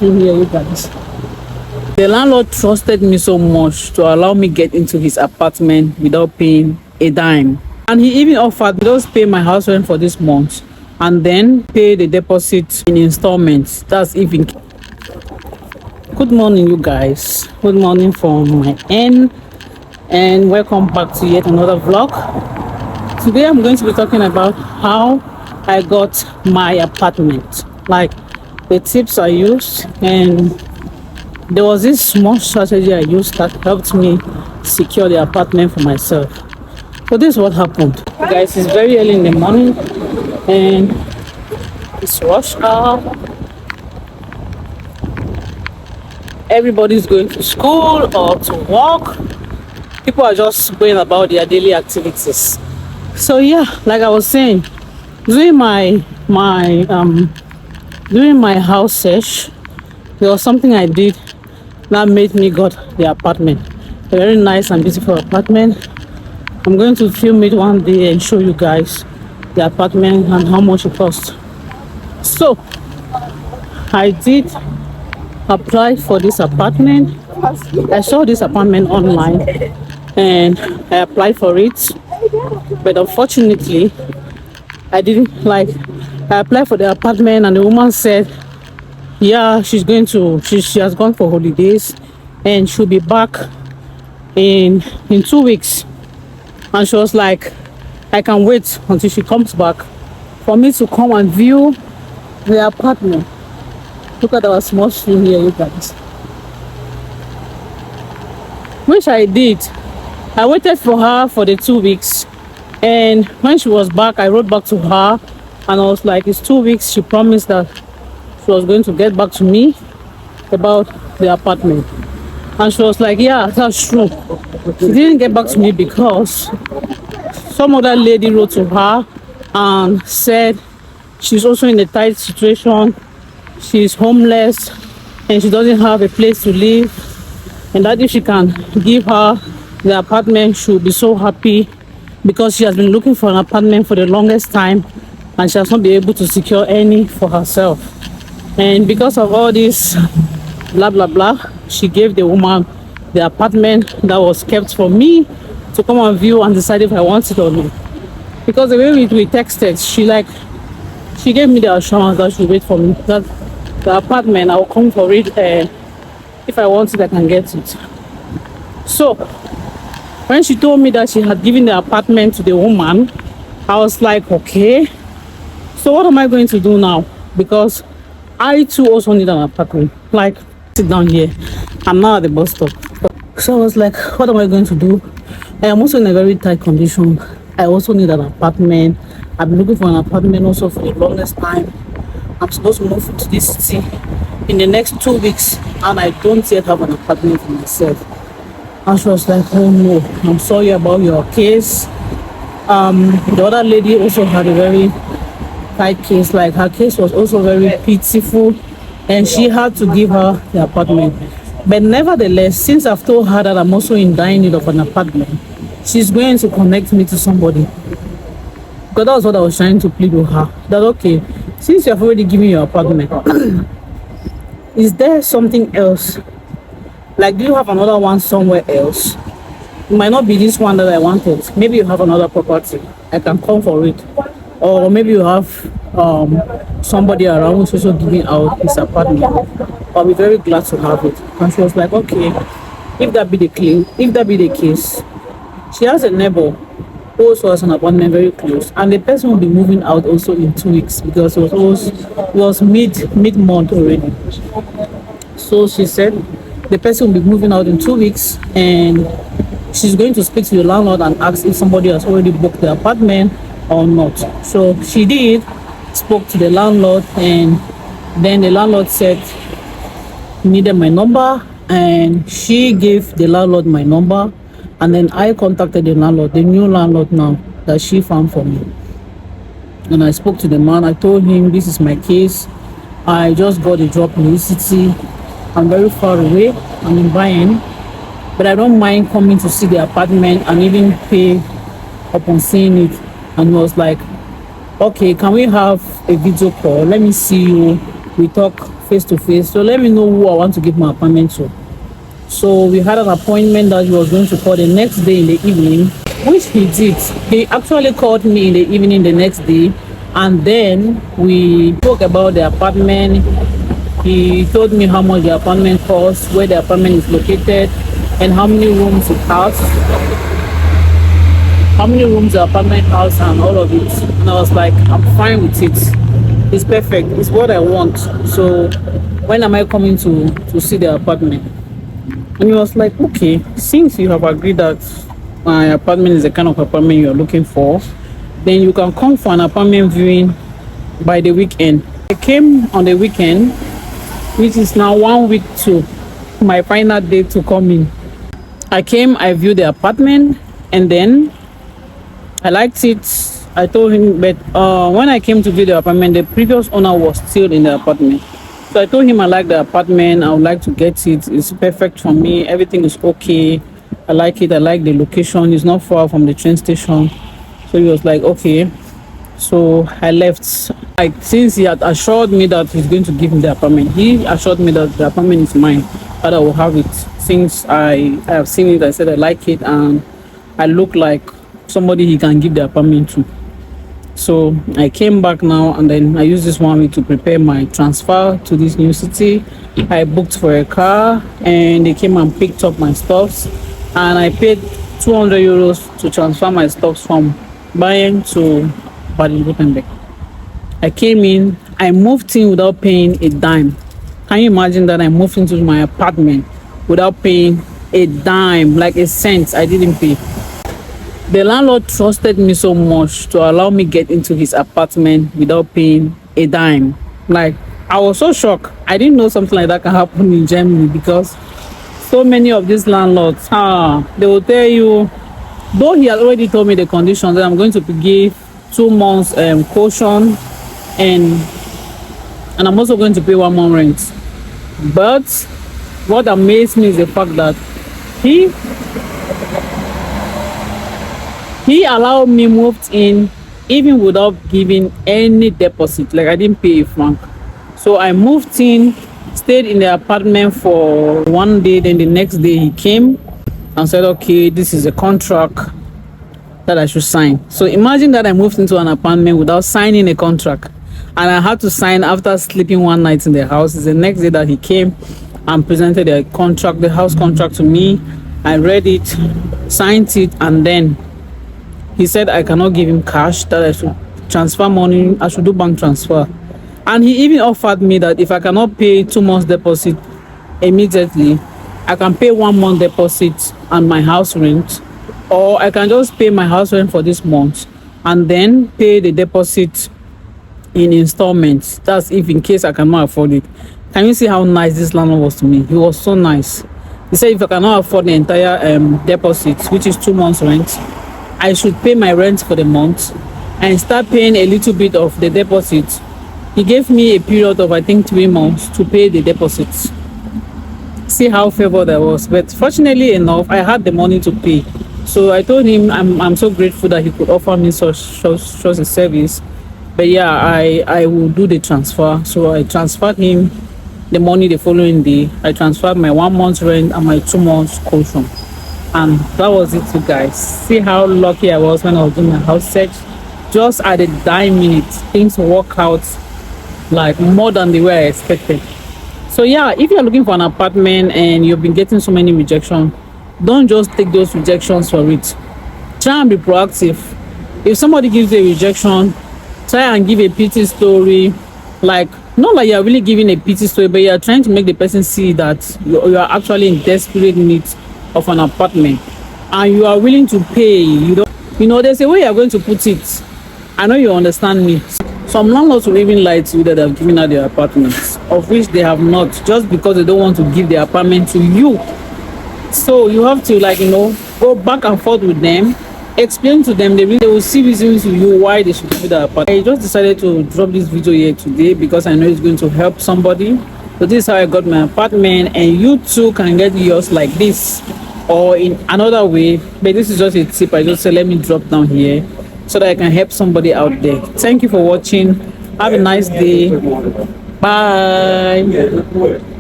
through here, you guys. The landlord trusted me so much to allow me get into his apartment without paying a dime. And he even offered to just pay my house rent for this month and then pay the deposit in installments. That's even. Good morning, you guys. Good morning from my end, and welcome back to yet another vlog. Today I'm going to be talking about how I got my apartment, like the tips I used, and there was this small strategy I used that helped me secure the apartment for myself. So this is what happened. Guys, it's very early in the morning and it's rush hour. Everybody's going to school or to work. People are just going about their daily activities. So yeah, like I was saying, during my house search, there was something I did that made me got the apartment. A very nice and beautiful apartment. I'm going to film it one day and show you guys the apartment and how much it cost. So I did apply for this apartment. I saw this apartment online and I applied for it, but unfortunately I applied for the apartment and the woman said yeah, she has gone for holidays and she'll be back in 2 weeks. And she was like, I can wait until she comes back for me to come and view the apartment. Look at our small stream here, you guys. Which I did. I waited for her for the 2 weeks, and when she was back, I wrote back to her and I was like, it's 2 weeks. She promised that she was going to get back to me about the apartment, and she was like, yeah, that's true. She didn't get back to me because some other lady wrote to her and said she's also in a tight situation. She's homeless and she doesn't have a place to live, and that if she can give her the apartment, she'll be so happy, because she has been looking for an apartment for the longest time and she has not been able to secure any for herself. And because of all this blah blah blah, she gave the woman the apartment that was kept for me to come and view and decide if I want it or not. Because the way we texted, she gave me the assurance that she'll wait for me, that the apartment I'll come for it, if I want it I can get it. So when she told me that she had given the apartment to the woman, I was like, okay, so what am I going to do now? Because I too also need an apartment. Like, sit down here, I'm now at the bus stop. So I was like, what am I going to do? I am also in a very tight condition. I also need an apartment. I've been looking for an apartment also for the longest time. I'm supposed to move to this city in the next 2 weeks and I don't yet have an apartment for myself. And she was like, oh no, I'm sorry about your case. The other lady also had a very tight case. Like, her case was also very pitiful and she had to give her the apartment. But nevertheless, since I've told her that I'm also in dire need of an apartment, she's going to connect me to somebody. Because that was what I was trying to plead with her. That okay, since you have already given your apartment, is there something else? Like, do you have another one somewhere else? It might not be this one that I wanted. Maybe you have another property. I can come for it. Or maybe you have somebody around who's also giving out his apartment. I'll be very glad to have it. And she was like, okay, if that be the case, she has a neighbor who also has an apartment very close, and the person will be moving out also in 2 weeks, because it was mid-month already. So she said the person will be moving out in 2 weeks and she's going to speak to the landlord and ask if somebody has already booked the apartment or not. So she did, spoke to the landlord, and then the landlord said he needed my number, and she gave the landlord my number, and then I contacted the landlord, the new landlord now that she found for me. And I spoke to the man. I told him this is my case. I just got a job in this city. I'm very far away. I'm in Bayern, but I don't mind coming to see the apartment and even pay upon seeing it. And he was like, okay, can we have a video call? Let me see you we talk face to face. So let me know who I want to give my apartment to. So we had an appointment that he was going to call the next day in the evening, which he did. He actually called me in the evening the next day, and then we spoke about the apartment. He told me how much the apartment costs, where the apartment is located, and how many rooms it has, how many rooms the apartment has, and all of it. And I was like, I'm fine with it. It's perfect. It's what I want. So when am I coming to see the apartment? And he was like, okay, since you have agreed that my apartment is the kind of apartment you're looking for, then you can come for an apartment viewing by the weekend. I came on the weekend, which is now 1 week to my final day to come in. I came, I viewed the apartment, and then I liked it. I told him, but when I came to view the apartment, the previous owner was still in the apartment. So I told him I like the apartment, I would like to get it. It's perfect for me. Everything is okay. I like it. I like the location. It's not far from the train station. So he was like, okay. So I left. Like, since he had assured me that he's going to give me the apartment, he assured me that the apartment is mine, that I will have it. Since I have seen it, I said I like it, and I look like somebody he can give the apartment to. So I came back now, and then I used this 1 week to prepare my transfer to this new city. I booked for a car, and they came and picked up my stuffs, and I paid 200 euros to transfer my stuffs from Bayern to Baden-Württemberg. I came in, I moved in without paying a dime. Can you imagine that? I moved into my apartment without paying a dime, like a cent I didn't pay. The landlord trusted me so much to allow me get into his apartment without paying a dime. Like, I was so shocked. I didn't know something like that can happen in Germany, because so many of these landlords, they will tell you, though he had already told me the conditions, that I'm going to give 2 months caution, and I'm also going to pay 1 month rent. But what amazed me is the fact that he allowed me moved in even without giving any deposit. Like, I didn't pay a franc. So I moved in, stayed in the apartment for 1 day, then the next day he came and said, okay, this is a contract that I should sign. So imagine that I moved into an apartment without signing a contract, and I had to sign after sleeping 1 night in the house. It's the next day that he came and presented the contract, the house contract, to me. I read it, signed it, and then he said I cannot give him cash, that I should transfer money, I should do bank transfer. And he even offered me that if I cannot pay 2 months deposit immediately, I can pay 1 month deposit and my house rent, or I can just pay my house rent for this month and then pay the deposit in installments. That's if in case I cannot afford it. Can you see how nice this landlord was to me? He was so nice. He said if I cannot afford the entire deposit, which is 2 months rent, I should pay my rent for the month and start paying a little bit of the deposit. He gave me a period of, I think, 3 months to pay the deposits. See how favored I was. But fortunately enough, I had the money to pay. So I told him I'm so grateful that he could offer me such a service. But yeah, I will do the transfer. So I transferred him the money the following day. I transferred my 1 month's rent and my 2 months caution. And that was it, you guys. See how lucky I was when I was doing my house search. Just at the dying minute, things work out like more than the way I expected. So yeah, if you're looking for an apartment and you've been getting so many rejections, don't just take those rejections for it. Try and be proactive. If somebody gives you a rejection, try and give a pity story. Like, not like you're really giving a pity story, but you're trying to make the person see that you are actually in desperate need of an apartment and you are willing to pay. You know, there's a way you're going to put it. I know you understand me. Some landlords will even lie to you that they've given out their apartments, of which they have not, just because they don't want to give the apartment to you. So you have to, like, go back and forth with them, explain to them. They will see reasons to you why they should give you the apartment. I just decided to drop this video here today because I know it's going to help somebody. So this is how I got my apartment, and you too can get yours like this or in another way. But this is just a tip I just said let me drop down here so that I can help somebody out there. Thank you for watching. Have a nice day. Bye.